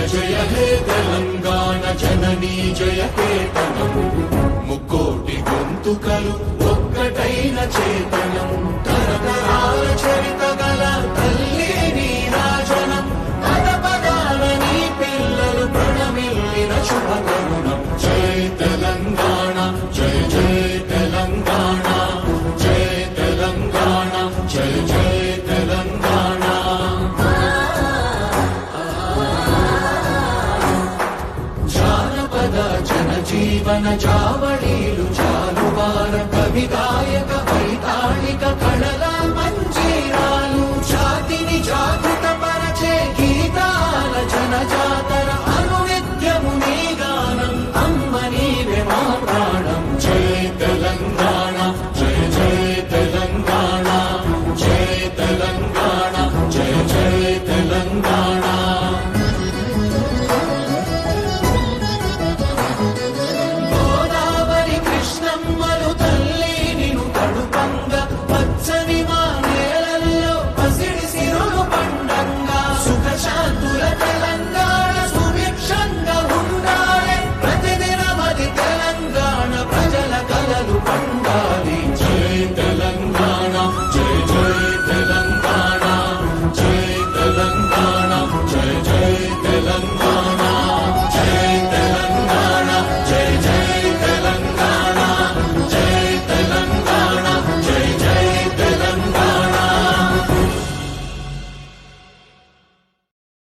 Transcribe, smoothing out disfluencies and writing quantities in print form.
జయ హే తెలంగాణ జననీ జయ కేతనం ముక్కోటి గొంతుకలు ఒక్కటైన చేతనం తరతరాల చరిత గల తల్లి నీరాజనం పద పదాల నీ పిల్లలు ప్రణమిల్లిన శుభకరుణం జయ తెలంగాణ జయ జయ తెలంగాణ జయ తెలంగాణ జయ జయ తెలంగాణ జానపద జనజీవన జావళీలు జాలువార కవిగాయక